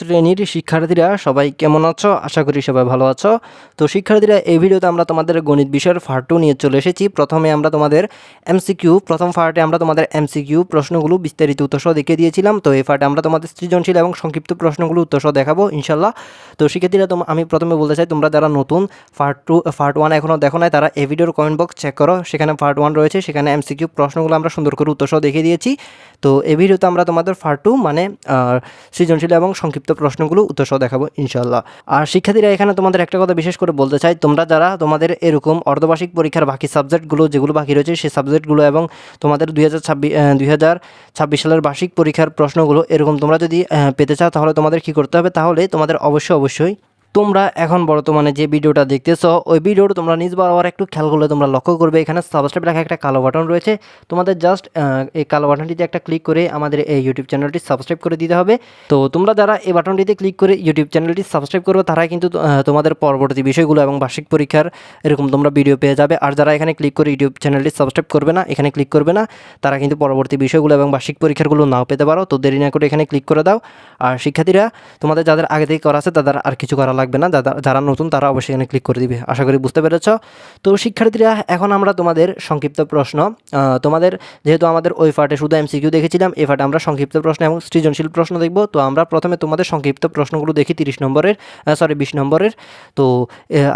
শ্রেণীর শিক্ষার্থীরা সবাই কেমন আছো? আশা করি সবাই ভালো আছো। তো শিক্ষার্থীরা, এই ভিডিওতে আমরা তোমাদের গণিত বিষয়ের পার্ট 2 নিয়ে চলে এসেছি। প্রথমে আমরা তোমাদের এমসিকিউ, প্রথম পার্টে আমরা তোমাদের এমসিকিউ প্রশ্নগুলো বিস্তারিত উত্তরসহ দেখিয়ে দিয়েছিলাম। তো এই পার্টে আমরা তোমাদের সৃজনশীল এবং সংক্ষিপ্ত প্রশ্নগুলো উত্তরসহ দেখাবো ইনশাল্লাহ। তো শিক্ষার্থীরা, আমি প্রথমে বলতে চাই, তোমরা যারা নতুন পার্ট 1 এখনও দেখো নাই, তারা এই ভিডিওর কমেন্ট বক্স চেক করো, সেখানে পার্ট 1 রয়েছে, সেখানে এমসিকিউ প্রশ্নগুলো আমরা সুন্দর করে উত্তরসহ দেখিয়ে দিয়েছি। তো এই ভিডিওতে আমরা তোমাদের পার্ট 2 মানে সৃজনশীল এবং সংক্ষিপ্ত প্রশ্নগুলো উত্তরসহ দেখাবো ইনশাল্লাহ। আর শিক্ষার্থীরা, এখানে তোমাদের একটা কথা বিশেষ করে বলতে চাই, তোমরা যারা তোমাদের এরকম অর্ধবার্ষিক পরীক্ষার বাকি সাবজেক্টগুলো যেগুলো বাকি রয়েছে সেই সাবজেক্টগুলো এবং তোমাদের 2026 সালের বার্ষিক পরীক্ষার প্রশ্নগুলো এরকম তোমরা যদি পেতে চাও, তাহলে তোমাদের কী করতে হবে? তাহলে তোমাদের অবশ্যই তোমরা এখন বর্তমানে যে ভিডিওটা দেখতেছো, ওই ভিডিওটা তোমরা নিজ বরাবর একটু খেয়াল করলে তোমরা লক্ষ্য করবে, এখানে সাবস্ক্রাইব লেখা একটা কালো বাটন রয়েছে। তোমাদের জাস্ট এই কালো বাটনটিতে একটা ক্লিক করে আমাদের এই ইউটিউব চ্যানেলটি সাবস্ক্রাইব করে দিতে হবে। তো তোমরা যারা এই বাটনটিতে ক্লিক করে ইউটিউব চ্যানেলটি সাবস্ক্রাইব করবে, তারা কিন্তু তোমাদের পরবর্তী বিষয়গুলো এবং বার্ষিক পরীক্ষার এরকম তোমরা ভিডিও পেয়ে যাবে। আর যারা এখানে ক্লিক করে ইউটিউব চ্যানেলটি সাবস্ক্রাইব করবে না, এখানে ক্লিক করবে না, তারা কিন্তু পরবর্তী বিষয়গুলো এবং বার্ষিক পরীক্ষারগুলো নাও পেতে পারো। তো দেরি না করে এখানে ক্লিক করে দাও। আর শিক্ষার্থীরা, তোমাদের যাদের আগে থেকে করা আছে তাদের আর কিছু করা লাগবে না, যারা নতুন তারা অবশ্যই এখানে ক্লিক করে দিবে। আশা করি বুঝতে পেরেছ। তো শিক্ষার্থীরা, এখন আমরা তোমাদের সংক্ষিপ্ত প্রশ্ন, তোমাদের যেহেতু আমাদের ওই পার্টে শুধু এমসিকিউ দেখেছিলাম, এই পার্টে আমরা সংক্ষিপ্ত প্রশ্ন এবং সৃজনশীল প্রশ্ন দেখব। তো আমরা প্রথমে তোমাদের সংক্ষিপ্ত প্রশ্নগুলো দেখি 20 নম্বরের। তো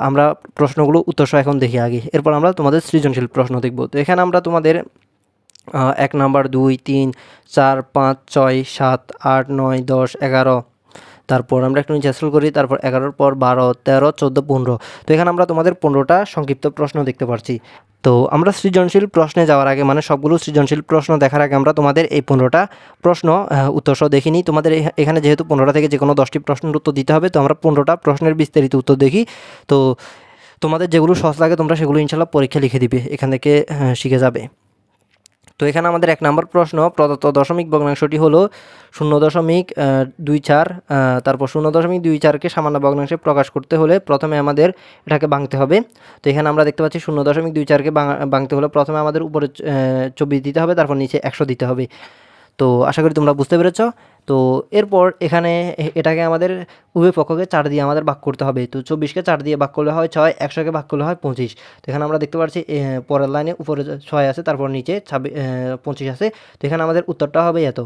আমরা প্রশ্নগুলো উত্তরসহ এখন দেখি আগে, এরপর আমরা তোমাদের সৃজনশীল প্রশ্ন দেখব। তো এখানে আমরা তোমাদের 1 নাম্বার, 2, 3, 4, 5, 6, 7, 8, 9, 10, 11, তারপর আমরা একটু নিচে স্ক্রল করি, তারপর 11-র পর 12, 13, 14, 15। তো এখানে আমরা তোমাদের 15টা সংক্ষিপ্ত প্রশ্ন দেখতে পাচ্ছি। তো আমরা সৃজনশীল প্রশ্নে যাওয়ার আগে, মানে সবগুলো সৃজনশীল প্রশ্ন দেখার আগে, আমরা তোমাদের এই 15টা প্রশ্ন উত্তরসহ দেখিনি। তোমাদের এখানে যেহেতু 15টা থেকে যে কোনো 10টি প্রশ্নের উত্তর দিতে হবে, তো আমরা 15টা প্রশ্নের বিস্তারিত উত্তর দেখি। তো তোমাদের যেগুলো সহজ লাগে তোমরা সেগুলো ইনশাল্লাহ পরীক্ষা লিখে দিবে, এখান থেকে শিখে যাবে। তো এখানে আমাদের 1 নম্বর প্রশ্ন, প্রদত্ত দশমিক ভগ্নাংশটি হলো 0.24, তারপর 0.24কে সামান্য ভগ্নাংশে প্রকাশ করতে হলে প্রথমে আমাদের এটাকে ভাঙতে হবে। তো এখানে আমরা দেখতে পাচ্ছি 0.24কে ভাঙতে হলে প্রথমে আমাদের উপরে 24 দিতে হবে, তারপর নিচে 100 দিতে হবে। তো আশা করি তোমরা বুঝতে পেরেছ। তো এরপর এখানে এটাকে আমাদের উভয় পক্ষকে 4 দিয়ে আমাদের ভাগ করতে হবে। তো 24কে 4 দিয়ে ভাগ করলে হয় 6, 100কে ভাগ করলে হয় 25। তো এখানে আমরা দেখতে পাচ্ছি পরের লাইনে উপরে 6 আছে, তারপর নিচে 25 আছে। তো এখানে আমাদের উত্তরটা হবে এত,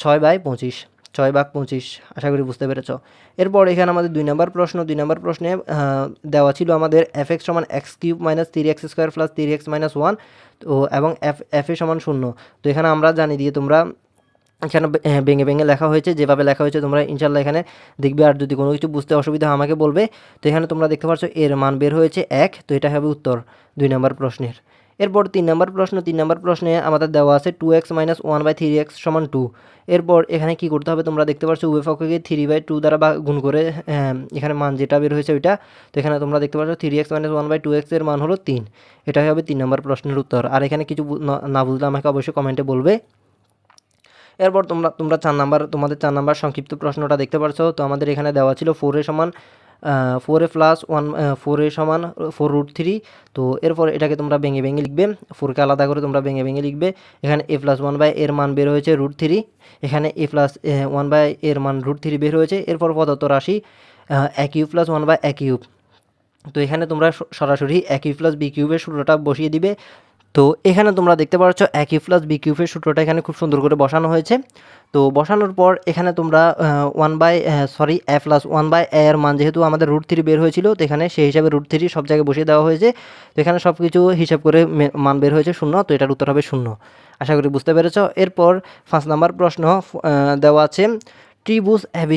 6/25, 6/25। আশা করি বুঝতে পেরেছ। এরপর এখানে আমাদের 2 নম্বর প্রশ্ন। 2 নম্বর প্রশ্নে দেওয়া ছিল আমাদের f(x) = x³ - 3x² + 3x - 1, তো এবং f সমান 0। তো এখানে আমরা জানি দিয়ে তোমরা এখানে ভেঙে লেখা হয়েছে, যেভাবে লেখা হয়েছে তোমরা ইনশাল্লাহ এখানে দেখবে। আর যদি কোনো কিছু বুঝতে অসুবিধা হয় আমাকে বলবে। তো এখানে তোমরা দেখতে পাচ্ছ এর মান বের হয়েছে 1, তো এটা হবে উত্তর 2 নম্বর প্রশ্নের। এরপর 3 নম্বর প্রশ্ন। 3 নম্বর প্রশ্নে আমাদের দেওয়া আছে 2x - 1/3x = 2। এরপর এখানে কি করতে হবে? তোমরা দেখতে পাচ্ছ উভয় পক্ষকে 3/2 দ্বারা গুণ করে এখানে মান যেটা বের হয়েছে ওইটা। তো এখানে তোমরা দেখতে পাচ্ছ 3x - 1/2x এর মান হলো 3। এটাই হবে 3 নম্বর প্রশ্নের উত্তর। আর এখানে কিছু না বুঝলে আমাকে অবশ্যই কমেন্টে বলবে। এরপর তোমরা 4 নাম্বার, তোমাদের 4 নাম্বার সংক্ষিপ্ত প্রশ্নটা দেখতে পাচ্ছ। তো আমাদের এখানে দেওয়া ছিল 4a = 4a + 1, 4a = 4√3। তো এরপর এটাকে তোমরা ভেঙে লিখবে, 4কে আলাদা করে তোমরা ভেঙে লিখবে। এখানে a + 1/a এর মান বের হয়েছে √3, এখানে a + 1/a এর মান √3 বের হয়েছে। এরপর প্রদত্ত রাশি a³ + 1/a³। তো এখানে তোমরা সরাসরি a³ + b³ এর সূত্রটা বসিয়ে দিবে। তো এখানে তোমরা দেখতে পাচ্ছ a³ + b³ এর সূত্রটা এখানে খুব সুন্দর করে বসানো হয়েছে। তো বসানোর পর এখানে তোমরা a + 1/a এর মান যেহেতু আমাদের √3 বের হয়েছিল, তো এখানে সেই হিসাবে √3 সব জায়গায় বসিয়ে দেওয়া হয়েছে। তো এখানে সব কিছু হিসাব করে মান বের হয়েছে 0, তো এটার উত্তর হবে 0। আশা করি বুঝতে পেরেছ। এরপর 5 নাম্বার প্রশ্ন দেওয়া আছে ত্রিভুজ AB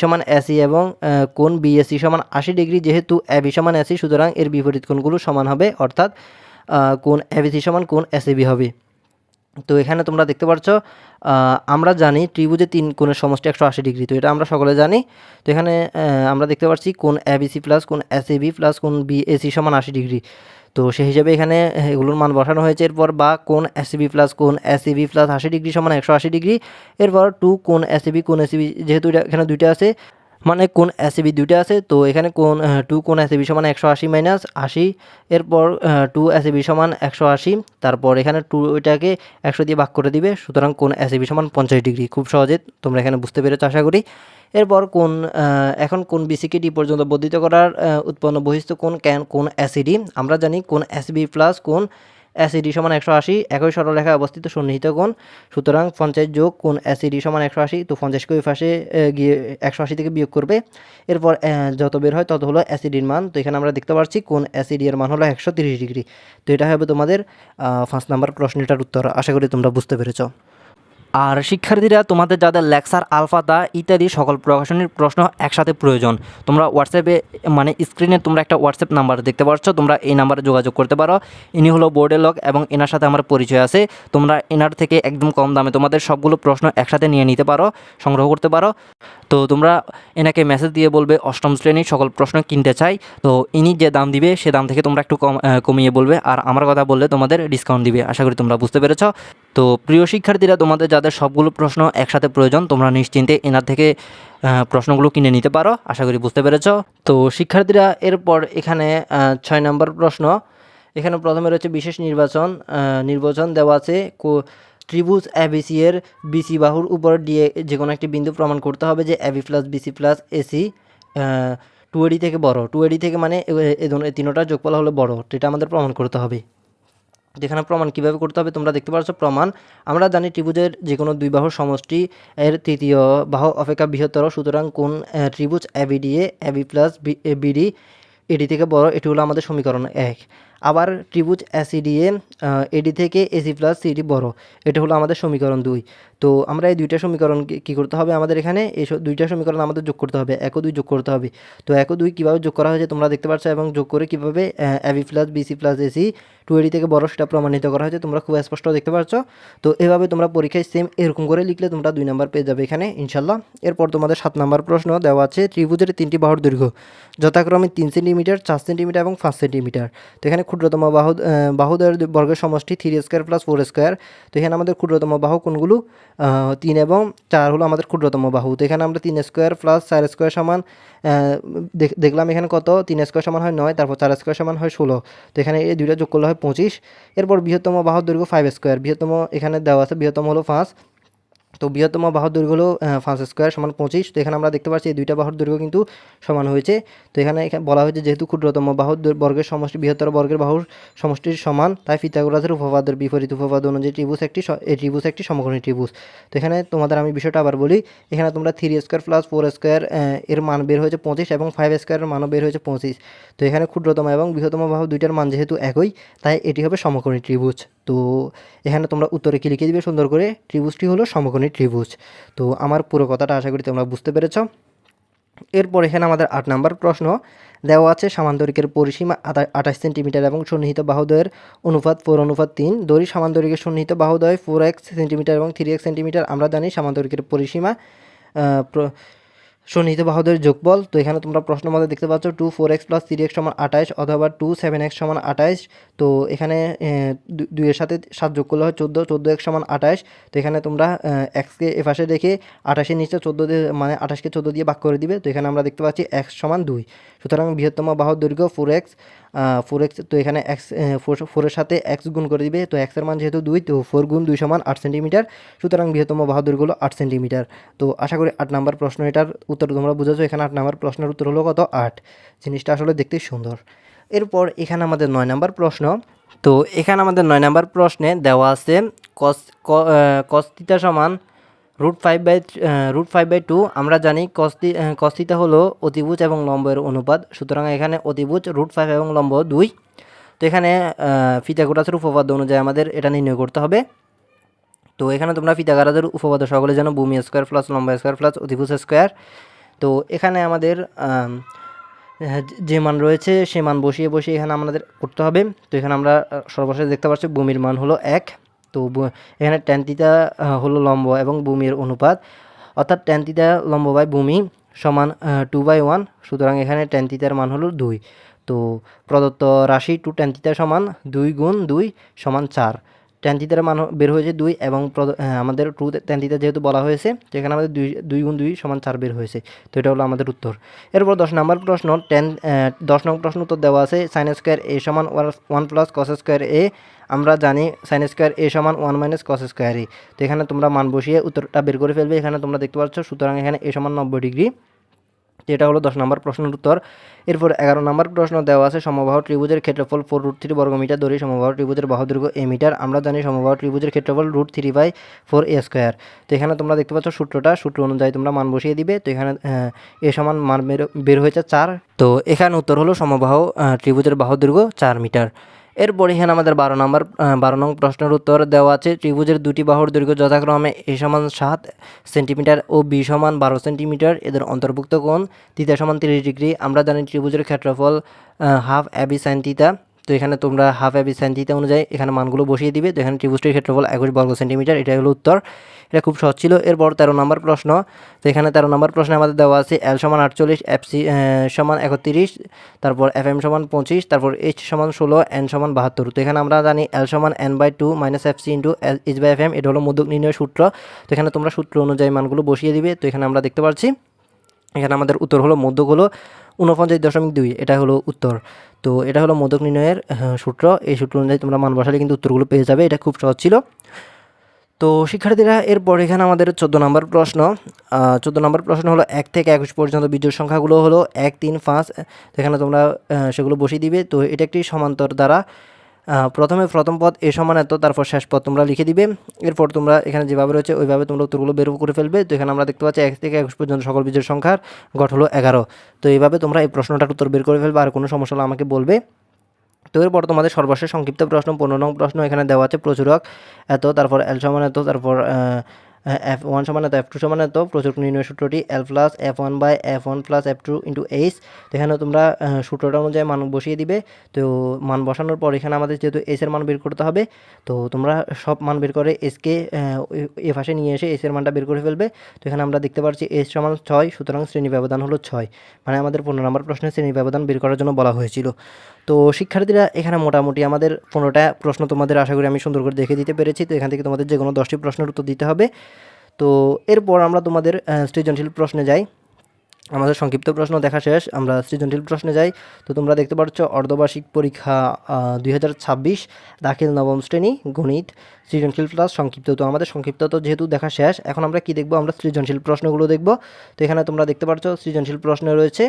= AC এবং কোণ BAC = 80 ডিগ্রি। যেহেতু AB = AC, সুতরাং এর বিপরীত কোণগুলো সমান হবে, অর্থাৎ কোণ ABC = কোণ ACB হবে। তো এখানে তোমরা দেখতে পাচ্ছ আমরা জানি ত্রিভুজে 3 কোণের সমষ্টি 180 ডিগ্রি, তো এটা আমরা সকলে জানি। তো এখানে আমরা দেখতে পাচ্ছি কোণ ABC + কোণ ACB + কোণ BAC = 80 ডিগ্রি। তো সেই হিসাবে এখানে এগুলোর মান বসানো হয়েছে। এরপর বা কোণ ACB + কোণ ACB + 80 ডিগ্রি = 180 ডিগ্রি। এরপর 2 কোণ ACB যেহেতু এখানে দুইটা আছে, মানে কোণ এসিবি দুইটা আছে, তো এখানে কোণ 2 কোণ এসিবি সমান 180 মাইনাস 80, এরপর 2 এসিবি সমান 180, তারপর এখানে 2 ওইটাকে 100 দিয়ে ভাগ করে দিবে, সুতরাং কোণ এসিবি সমান 50 ডিগ্রি। খুব সহজে তোমরা এখানে বুঝতে পেরেছো আশা করি। এরপর এখন কোণ বিসিকে ডি পর্যন্ত বর্ধিত করার উৎপন্ন বহিস্থ কোণ এসিডি। আমরা জানি কোণ এসিবি প্লাস কোণ এসিডি সমান 180, একই সরলরেখায় অবস্থিত সন্নিহিত কোণ, সুতরাং 50 যোগ কোণ এসিডি সমান 180, তো 50কে ওই পাশে গিয়ে 180 থেকে বিয়োগ করবে, এরপর যত বের হয় তত হলো অ্যাসিডির মান। তো এখানে আমরা দেখতে পাচ্ছি কোণ অ্যাসিডি এর মান হলো 130 ডিগ্রি। তো এটা হবে তোমাদের 5 নাম্বার প্রশ্নটার উত্তর। আশা করি তোমরা বুঝতে পেরেছো। আর শিক্ষার্থীরা, তোমাদের যাদের লেকচার আলফাদা ইত্যাদি সকল প্রকাশনীর প্রশ্ন একসাথে প্রয়োজন, তোমরা হোয়াটসঅ্যাপে মানে স্ক্রিনে তোমরা একটা হোয়াটসঅ্যাপ নাম্বার দেখতে পাচ্ছ, তোমরা এই নাম্বারে যোগাযোগ করতে পারো। ইনি হলো বোর্ডের লোক এবং এনার সাথে আমার পরিচয় আছে। তোমরা এনার থেকে একদম কম দামে তোমাদের সবগুলো প্রশ্ন একসাথে নিয়ে নিতে পারো, সংগ্রহ করতে পারো। তো তোমরা এনাকে মেসেজ দিয়ে বলবে অষ্টম শ্রেণীর সকল প্রশ্ন কিনতে চাই, তো ইনি যে দাম দিবে সে দাম থেকে তোমরা একটু কমিয়ে বলবে, আর আমার কথা বললে তোমাদের ডিসকাউন্ট দিবে। আশা করি তোমরা বুঝতে পেরেছ। তো প্রিয় শিক্ষার্থীরা, তোমাদের যাদের সবগুলো প্রশ্ন একসাথে প্রয়োজন, তোমরা নিশ্চিন্তে এনার থেকে প্রশ্নগুলো কিনে নিতে পারো। আশা করি বুঝতে পেরেছ। তো শিক্ষার্থীরা, এরপর এখানে 6 নম্বর প্রশ্ন। এখানে প্রথমে রয়েছে বিশেষ নির্বাচন দেওয়া আছে। ত্রিভুজ এবিসি এর বিসি বাহুর উপর দিয়ে যে কোনো একটি বিন্দু প্রমাণ করতে হবে যে AB plus BC plus AC 2AD থেকে বড়। 2AD থেকে মানে এই তিনোটার যোগফল হলো বড়, তো এটা আমাদের প্রমাণ করতে হবে। যেখানে প্রমাণ কীভাবে করতে হবে তোমরা দেখতে পাচ্ছ। প্রমাণ আমরা জানি ত্রিভুজের যে কোনো দুই বাহুর সমষ্টি এর তৃতীয় বাহু অপেক্ষা বৃহত্তর, সুতরাং কোন ত্রিভুজ এবিডিএ এবি প্লাস বিডি এডি থেকে বড়, এটি হলো আমাদের সমীকরণ 1। আবার ত্রিভুজ এসিডিএ এডি থেকে এসি প্লাস সিডি বড়, এটা হলো আমাদের সমীকরণ 2। তো আমরা এই দুইটা সমীকরণ কী করতে হবে, আমাদের এখানে এই দুইটা সমীকরণ আমাদের যোগ করতে হবে, 1 ও 2 যোগ করতে হবে। তো 1 ও 2 কীভাবে যোগ করা হয়েছে তোমরা দেখতে পাচ্ছ, এবং যোগ করে কীভাবে AB plus BC plus AC 2AD থেকে বড় সেটা প্রমাণিত করা হয়েছে, তোমরা খুব স্পষ্ট দেখতে পাচ্ছ। তো এভাবে তোমরা পরীক্ষায় সেম এরকম করে লিখলে তোমরা 2 নাম্বার পেয়ে যাবে এখানে ইনশাল্লাহ। এরপর তোমাদের 7 নাম্বার প্রশ্ন দেওয়া আছে। ত্রিভুজের 3টি বাহুর দৈর্ঘ্য যথাক্রমে 3 সেন্টিমিটার, 4 সেন্টিমিটার এবং 5 সেন্টিমিটার। তো এখানে ক্ষুদ্রতম বাহুদের বর্গের সমষ্টি 3² প্লাস 4²। তো এখানে আমাদের ক্ষুদ্রতম বাহু কোনগুলো, 3 এবং 4 হলো আমাদের ক্ষুদ্রতম বাহু। তো এখানে আমরা 3² প্লাস 4² সমান দেখলাম এখানে কত, 3² সমান হয় 9, তারপর 4² সমান হয় 16। তো এখানে এই দুইটা যোগ করলে হয় 25। এরপর বৃহত্তম বাহুর দৈর্ঘ্য 5², বৃহত্তম এখানে দেওয়া আছে, বৃহত্তম হলো 5। তো বৃহত্তম বাহুর দৈর্ঘ্য হলো 5² সমান 25। তো এখানে আমরা দেখতে পাচ্ছি এই দুইটা বাহুর দৈর্ঘ্য কিন্তু সমান হয়েছে। তো এখানে বলা হয়েছে যেহেতু ক্ষুদ্রতম বাহুর বর্গের সমষ্টি বৃহত্তর বর্গের বাহুর সমষ্টির সমান, তাই পিথাগোরাসের উপপাদ্যের বিপরীত উপপাদ্য অনুযায়ী ত্রিভুজ একটি সমকোণী ত্রিভুজ। তো এখানে তোমাদের আমি বিষয়টা আবার বলি। এখানে তোমরা 3² প্লাস 4² এর মান বের হয়েছে 25 এবং 5² এর মানও বের হয়েছে 25। তো এখানে ক্ষুদ্রতম এবং বৃহত্তম বাহু দুইটার মান যেহেতু একই, তাই এটি হবে সমকোণী ত্রিভুজ। তো এখানে তোমরা উত্তরে কি লিখে দিবে সুন্দর করে, ত্রিভুজটি হলো সমকোণী ত্রিভুজ। তো আমার পুরো কথাটা আশা করি তোমরা বুঝতে পেরেছ। এরপর এখানে আমাদের 8 নাম্বার প্রশ্ন দেওয়া আছে। সামান্তরিকের পরিসীমা 28 সেন্টিমিটার এবং সন্নিহিত বাহুদ্বয়ের অনুপাত 4:3। দড়ি সামান্তরিকের সন্নিহিত বাহুদ্বয় 4x সেন্টিমিটার এবং 3x সেন্টিমিটার। আমরা জানি সামান্তরিকের পরিসীমা সন্নিহিত বাহুদের যোগফল। তো এখানে তোমরা প্রশ্ন মধ্যে দেখতে পাচ্ছ 2 4x প্লাস 3x সমান 28 অথবা 2 7x সমান 28। তো এখানে 2 এর সাথে 7 যোগ করলে হয় 14, 14x সমান 28। তো এখানে তোমরা xকে এপাশে রেখে 28-এর নিচে 14 দিয়ে মানে 28কে 14 দিয়ে ভাগ করে দিবে। তো এখানে আমরা দেখতে পাচ্ছি x সমান 2। সুতরাং বৃহত্তম বাহুর দৈর্ঘ্য 4x। তো এখানে x 4-এর সাথে x গুণ করে দিবে। তো x এর মান যেহেতু 2, তো 4 গুণ 2 সমান 8 সেন্টিমিটার। সুতরাং বৃহত্তম বাহুর দৈর্ঘ্য হলো 8 সেন্টিমিটার। তো আশা করি 8 নাম্বার প্রশ্ন এটার উত্তর তোমরা বুঝেছো। এখানে 8 নাম্বার প্রশ্নের উত্তর হলো কত, 8। জিনিসটা আসলে দেখতে সুন্দর। এরপর এখানে আমাদের 9 নাম্বার প্রশ্ন। তো এখানে আমাদের 9 নাম্বার প্রশ্নে দেওয়া আছে cos থিটা সমান √5/2। আমরা জানি cos থিটা হলো অতিভুজ এবং লম্বের অনুপাত, সুতরাং এখানে অতিভুজ √5 এবং লম্ব 2। তো এখানে পিথাগোরাসের উপপাদ্য অনুযায়ী আমাদের এটা নির্ণয় করতে হবে। তো এখানে তোমরা পিথাগোরাসের উপপাদ্য সকলে জানো, ভূমি স্কোয়ার প্লাস লম্বা স্কোয়ার প্লাস অতিভুজ স্কোয়ার। তো এখানে আমাদের যে মান রয়েছে সে মান বসিয়ে এখানে আমাদের করতে হবে। তো এখানে আমরা সর্বশেষ দেখতে পাচ্ছি ভূমির মান হলো 1। তো এখানে tan থিটা হলো লম্ব এবং ভূমির অনুপাত, অর্থাৎ tan থিটা লম্ব বাই ভূমি সমান 2/1। সুতরাং এখানে tan থিটার মান হলো 2। তো প্রদত্ত রাশি 2 tan থিটা সমান 2 গুণ 2 সমান 4। ট্যান থিটার মান বের হয়েছে 2 এবং আমাদের টু ট্যান থিটা যেহেতু বলা হয়েছে তো এখানে আমাদের 2 গুণ 2 সমান 4 বের হয়েছে। তো এটা হলো আমাদের উত্তর। এরপর 10 নম্বর প্রশ্ন 10 নং প্রশ্ন উত্তর দেওয়া আছে সাইন স্কোয়ার এ সমান 1 প্লাস কস স্কোয়ার এ। আমরা জানি সাইন স্কোয়ার এ সমান 1 মাইনাস কস স্কোয়ার এ। তো এখানে তোমরা মান বসিয়ে উত্তরটা বের করে ফেলবে। এখানে তোমরা দেখতে পাচ্ছ, সুতরাং এখানে এ সমান 90 ডিগ্রি। এটা হলো 10 নম্বর প্রশ্নের উত্তর। এরপর 11 নম্বর প্রশ্ন দেওয়া আছে সমবাহু ত্রিভুজের ক্ষেত্রফল 4√3 বর্গমিটার ধরে সমবাহু ত্রিভুজের বাহু দৈর্ঘ্য এ মিটার। আমরা জানি সমবাহু ত্রিভুজের ক্ষেত্রফল √3/4 a স্কোয়ার। তো এখানে তোমরা দেখতে পাচ্ছ সূত্র অনুযায়ী তোমরা মান বসিয়ে দিবে। তো এখানে এ সমান মান বের হয়েছে 4। তো এখানে উত্তর হলো সমবাহু ত্রিভুজের বাহু দৈর্ঘ্য 4 মিটার। এরপর এখানে আমাদের 12 নং প্রশ্নের উত্তর দেওয়া আছে ত্রিভুজের দুটি বাহুর দৈর্ঘ্য যথাক্রমে এ সমান 7 সেন্টিমিটার ও বি সমান 12 সেন্টিমিটার। এদের অন্তর্ভুক্ত কোণ থিটা সমান 30 ডিগ্রি। আমরা জানি ত্রিভুজের ক্ষেত্রফল হাফ এবি সাইন থিটা। তো এখানে তোমরা হাফ এবি সাইন থিটা অনুযায়ী এখানে মানগুলো বসিয়ে দিবে। তো এখানে ত্রিভুজটির ক্ষেত্রফল 21 বর্গ সেন্টিমিটার। এটাই হলো উত্তর। এটা খুব সহজ ছিল। এরপর 13 নম্বর প্রশ্ন। তো এখানে 13 নম্বর প্রশ্নে আমাদের দেওয়া আছে এল সমান 48, এফ সি সমান 31, তারপর এফ এম সমান 25, তারপর এইচ সমান 16, এন সমান 72। তো এখানে আমরা জানি এল সমান n/2 minus F C into H by F M. এটা হলো মোদক নির্ণয়ের সূত্র। তো এখানে তোমরা সূত্র অনুযায়ী মানগুলো বসিয়ে দিবে। তো এখানে আমরা দেখতে পাচ্ছি এখানে আমাদের উত্তর হলো মধ্যক হলো 49.2। এটা হলো উত্তর। তো এটা হলো মোদক নির্ণয়ের সূত্র। এই সূত্র অনুযায়ী তোমরা মান বসালে কিন্তু উত্তরগুলো পেয়ে যাবে। এটা খুব সহজ ছিল। তো শিক্ষার্থীরা, এরপর এখানে আমাদের 14 নম্বর প্রশ্ন। 14 নম্বর প্রশ্ন হলো 1 থেকে 21 পর্যন্ত বিজোড় সংখ্যাগুলো হলো 1, 3, 5। এখানে তোমরা সেগুলো বসিয়ে দিবে। তো এটা একটি সমান্তর দ্বারা প্রথমে প্রথম পদ এ সমান এত, তারপর শেষ পদ তোমরা লিখে দিবে। এরপর তোমরা এখানে যেভাবে রয়েছে ওইভাবে তোমরা উত্তরগুলো বের করে ফেলবে। তো এখানে আমরা দেখতে পাচ্ছি 1 থেকে 21 পর্যন্ত সকল বিজোড় সংখ্যার গড় হলো 11। তো এইভাবে তোমরা এই প্রশ্নটার উত্তর বের করে ফেলবে। আর কোনো সমস্যা হলে আমাকে বলবে। তো এরপর তোমাদের সর্বশেষ সংক্ষিপ্ত প্রশ্ন 15 নং প্রশ্ন। এখানে দেওয়া আছে প্রচুরক এত, তারপর এল সমান এত, তারপর F1 সমান এত, F2 সমান এত। প্রচুরক নির্ণয় সূত্রটি L plus F1 by F1 plus F2 into H. তো এখানে তোমরা সূত্রটা অনুযায়ী মান বসিয়ে দিবে। তো মান বসানোর পর এখানে আমাদের যেহেতু এসের মান বের করতে হবে, তো তোমরা সব মান বের করে এসকে এ পাশে নিয়ে এসে এসের মানটা বের করে ফেলবে। তো এখানে আমরা দেখতে পাচ্ছি এস সমান 6, সুতরাং শ্রেণী ব্যবধান হলো 6। মানে আমাদের 15 নম্বর প্রশ্নের শ্রেণী ব্যবধান বের করার জন্য বলা হয়েছিল। তো শিক্ষার্থীরা, এখানে মোটামুটি আমাদের 15টা প্রশ্ন তোমাদের আশা করি আমি সুন্দর করে দেখে দিতে পেরেছি। তো এখান থেকে তোমাদের যে কোনো 10টি প্রশ্নের উত্তর দিতে হবে। তো এরপর আমরা তোমাদের সৃজনশীল প্রশ্নে যাই। আমাদের সংক্ষিপ্ত প্রশ্ন দেখা শেষ, আমরা সৃজনশীল প্রশ্নে যাই। তো তোমরা দেখতে পাচ্ছ অর্ধবার্ষিক পরীক্ষা 2026 দাখিল নবম শ্রেণী গণিত সৃজনশীল প্লাস সংক্ষিপ্ত। তো আমাদের সংক্ষিপ্ত তো যেহেতু দেখা শেষ, এখন আমরা কি দেখব? আমরা সৃজনশীল প্রশ্নগুলো দেখব। তো এখানে তোমরা দেখতে পাচ্ছ সৃজনশীল প্রশ্ন রয়েছে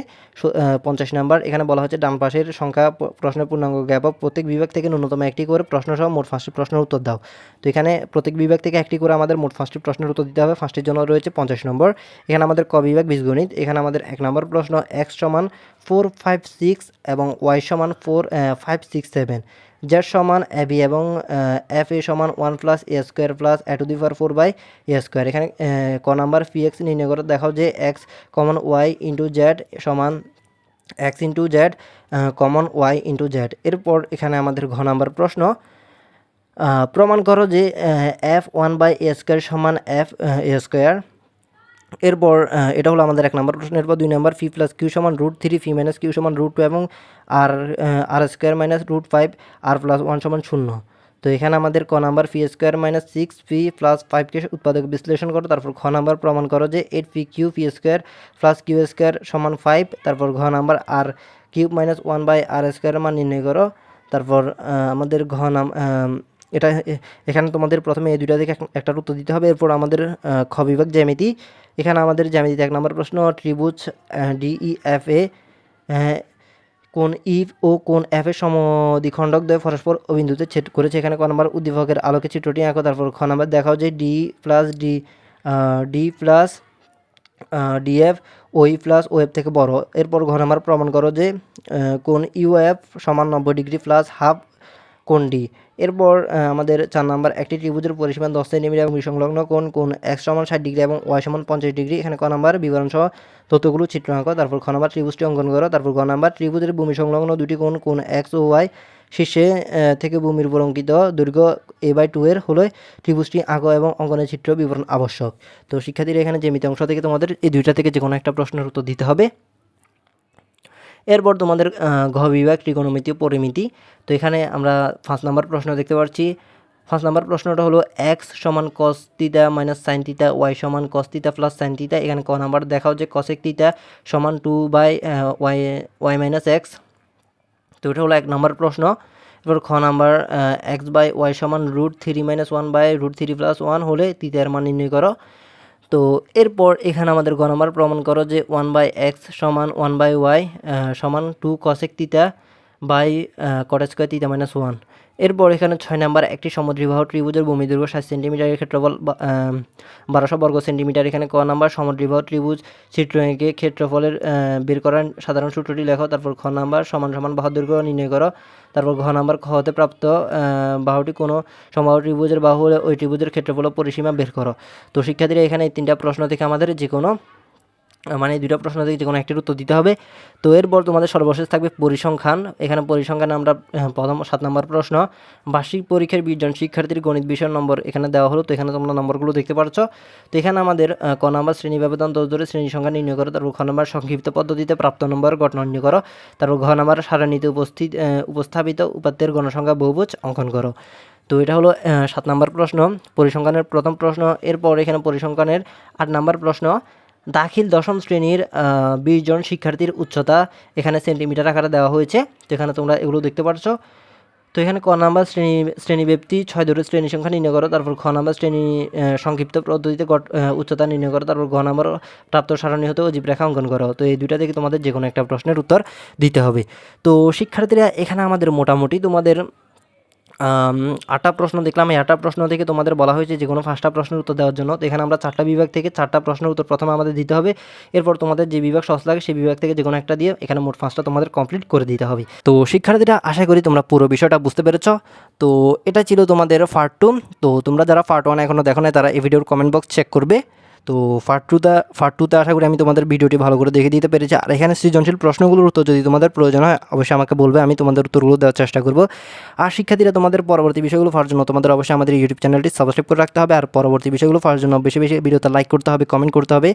50 নাম্বার। এখানে বলা হচ্ছে ডান পাশের সংখ্যা প্রশ্নের পূর্ণাঙ্গ জ্ঞাপক প্রত্যেক বিভাগ থেকে ন্যূনতম একটি করে প্রশ্নসহ মোট 5টি প্রশ্নের উত্তর দাও। তো এখানে প্রত্যেক বিভাগ থেকে একটি করে আমাদের মোট 5টি প্রশ্নের উত্তর দিতে হবে। 5টির জন্য রয়েছে 50 নম্বর। এখানে আমাদের ক বিভাগ বীজগণিত। এখানে আমাদের 1 নম্বর প্রশ্ন x সমান 4, 5, 6 এবং y সমান 4, 5, 6, 7, z সমান ab এবং f a সমান 1 plus a square plus a to the power 4 by a square. এখানে ক নাম্বার px নির্ণয় করে দেখাও যে x common y into Z সমান x into Z common y into Z. এরপর এখানে আমাদের ঘ নাম্বার প্রশ্ন প্রমাণ করো যে f1 বাই a স্কোয়ার সমান f a স্কোয়ার। এরপর এটা হলো আমাদের 1 নম্বর প্রশ্ন। এরপর 2 নম্বর ফি প্লাস কিউ সমান √3, ফি মাইনাস কিউ সমান √2 এবং আর স্কোয়ার মাইনাস √5 আর প্লাস 1 সমান 0। তো এখানে আমাদের ক নাম্বার ফি স্কোয়ার মাইনাস 6 ফি প্লাস 5কে উৎপাদক বিশ্লেষণ করো। তারপর খ নাম্বার প্রমাণ করো যে 8 phi q phi square plus q square সমান 5। তারপর ঘ number r cube minus 1 by r স্কোয়ারের মান নির্ণয় করো। তারপর আমাদের এটা এখানে তোমাদের প্রথমে এই দুইটা থেকে একটার উত্তর দিতে হবে। এরপর আমাদের খ বিভাগ জ্যামিতি। এখানে আমাদের জ্যামিতিতে 1 নম্বর প্রশ্ন ত্রিভুজ DEFA কোন ই ও কোন এফ এর সমদ্বিখণ্ডক দ্বয় পরস্পর অবিন্দুতে ছেদ করেছে। এখানে ক নম্বর উদ্দীপকের আলোকে চিত্রটি আঁকো। তারপর খ নম্বর দেখাও যে ডি প্লাস ডিএফ ওই প্লাস ওএফ থেকে বড়। এরপর ঘ নম্বর প্রমাণ করো যে কোন ইউএফ সমান 90 ডিগ্রি প্লাস হাফ কোন ডি। এরপর আমাদের 4 নাম্বার একটি ত্রিভুজের পরিসীমা 10 সেন্টিমিটার এবং সংলগ্ন কোণ এক্স সমান 60 ডিগ্রি এবং ওয়াই সমান 50 ডিগ্রি। এখানে ক নাম্বার বিবরণ সহ তথ্যগুলো চিত্র আঁকো। তারপর খ নাম্বার ত্রিভুজটি অঙ্কন করো। তারপর গ নাম্বার ত্রিভুজের ভূমি সংলগ্ন দুটি কোণ এক্স ও ওয়াই শীর্ষে থেকে ভূমির উপর অঙ্কিত দৈর্ঘ্য a/2 এর হলে ত্রিভুজটি আঁকো এবং অঙ্কনের চিত্র বিবরণ আবশ্যক। তো শিক্ষার্থীরা, এখানে জ্যামিতি অংশ থেকে তোমাদের এই দুইটা থেকে যে কোনো একটা প্রশ্নের উত্তর দিতে হবে। এরপর তোমাদের ঘ বিভাগ ত্রিকোণমিতি ও পরিমিতি। তো এখানে আমরা 5 নম্বর প্রশ্ন দেখতে পাচ্ছি 5 নম্বর প্রশ্নটা হলো এক্স সমান cos theta minus sine theta, y সমান cos theta plus sine theta. এখানে ক নাম্বার দেখাও যে কসেক থিটা সমান 2/ওয়াই মাইনাস এক্স। তো এটা হলো 1 নম্বর প্রশ্ন। এবার খ নাম্বার x/y সমান √3 - 1/√3 + 1 হলে থিটার মান নির্ণয় করো। তো এরপর এখানে আমাদের গ নাম্বার প্রমাণ করো যে 1/x সমান 1/y সমান 2 cosec theta by cot square theta minus 1। এরপর এখানে 6 নাম্বার একটি সমদ্বিবাহু ত্রিভুজের ভূমি দৈর্ঘ্য 60 সেন্টিমিটারের ক্ষেত্রফল 1200 বর্গ সেন্টিমিটার। এখানে ক নাম্বার সমদ্বিবাহু ত্রিভুজ চিত্রকে ক্ষেত্রফলের বের করার সাধারণ সূত্রটি লেখো। তারপর খ নাম্বার সমান সমান বাহু দৈর্ঘ্য নির্ণয় করো। তারপর ঘ নাম্বার খ হতে প্রাপ্ত বাহুটি কোনো সমবাহু ত্রিভুজের বাহু হলে ওই ত্রিভুজের ক্ষেত্রফল পরিসীমা বের করো। তো শিক্ষার্থীরা এখানে এই 3টা প্রশ্ন থেকে আমাদের যে কোনো মানে 2টা প্রশ্ন থেকে যে কোনো একটির উত্তর দিতে হবে। তো এরপর তোমাদের সর্বশেষ থাকবে পরিসংখ্যান। এখানে পরিসংখ্যানে আমরা প্রথম 7 নম্বর প্রশ্ন, বার্ষিক পরীক্ষার 20 জন শিক্ষার্থীর গণিত বিষয়ের নম্বর এখানে দেওয়া হলো। তো এখানে তোমরা নম্বরগুলো দেখতে পাচ্ছ। তো এখানে আমাদের ক নাম্বার শ্রেণী ব্যবধান 10 ধরে শ্রেণী সংখ্যা নির্ণয় করো। তারপর খ নাম্বার সংক্ষিপ্ত পদ্ধতিতে প্রাপ্ত নম্বর ঘটনা নির্ণয় করো। তারপর ঘ নাম্বার সারণীতে উপস্থাপিত উপাত্তের গণসংখ্যা বহুভুজ অঙ্কন করো। তো এটা হলো 7 নম্বর প্রশ্ন, পরিসংখ্যানের প্রথম প্রশ্ন। এরপর এখানে পরিসংখ্যানের 8 নম্বর প্রশ্ন, দাখিল 10ম শ্রেণীর 20 জন শিক্ষার্থীর উচ্চতা এখানে সেন্টিমিটার আকারে দেওয়া হয়েছে। তো এখানে তোমরা এগুলো দেখতে পাচ্ছ। তো এখানে ক নাম্বার শ্রেণীব্যাপ্তি 6 ধরে শ্রেণী সংখ্যা নির্ণয় করো। তারপর খ নাম্বার শ্রেণী সংক্ষিপ্ত পদ্ধতিতে উচ্চতা নির্ণয় করো। তারপর ঘ নাম্বার প্রাপ্ত সারণী হতে অজীব রেখা অঙ্কন করো। তো এই 2টা থেকে তোমাদের যে কোনো একটা প্রশ্নের উত্তর দিতে হবে। তো শিক্ষার্থীরা এখানে আমাদের মোটামুটি তোমাদের 8টা প্রশ্ন দেখলাম। এই 8টা প্রশ্ন থেকে তোমাদের বলা হয়েছে যে কোনো 5টা প্রশ্নের উত্তর দেওয়ার জন্য। তো এখানে আমরা 4টা বিভাগ থেকে 4টা প্রশ্নের উত্তর প্রথমে আমাদের দিতে হবে। এরপর তোমাদের যে বিভাগ সহজ লাগে সেই বিভাগ থেকে যে কোনো একটা দিয়ে এখানে মোট 5টা তোমাদের কমপ্লিট করে দিতে হবে। তো শিক্ষার্থীরা আশা করি তোমরা পুরো বিষয়টা বুঝতে পেরেছ। তো এটা ছিল তোমাদের পার্ট 2। তো তোমরা যারা পার্ট 1 এখনও দেখো না তারা এই ভিডিওর কমেন্ট বক্স চেক করবে। তো পার্ট টুতে আশা করি আমি তোমাদের ভিডিওটি ভালো করে দেখে দিতে পেরেছি। আর এখানে সৃজনশীল প্রশ্নগুলোর উত্তর যদি তোমাদের প্রয়োজন হয় অবশ্যই আমাকে বলবে, আমি তোমাদের উত্তরগুলো দেওয়ার চেষ্টা করব। আর শিক্ষার্থীরা তোমাদের পরবর্তী বিষয়গুলো পাওয়ার জন্য তোমাদের অবশ্যই আমাদের ইউটিউব চ্যানেলটি সাবস্ক্রাইব করে রাখতে হবে। আর পরবর্তী বিষয়গুলো পাওয়ার জন্য বেশি বেশি ভিডিওতে লাইক করতে হবে, কমেন্ট করতে হবে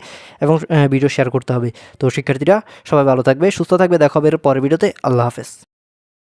এবং ভিডিও শেয়ার করতে হবে। তো শিক্ষার্থীরা সবাই ভালো থাকবে, সুস্থ থাকবে। দেখা হবে এর পরের ভিডিওতে। আল্লাহ হাফেজ।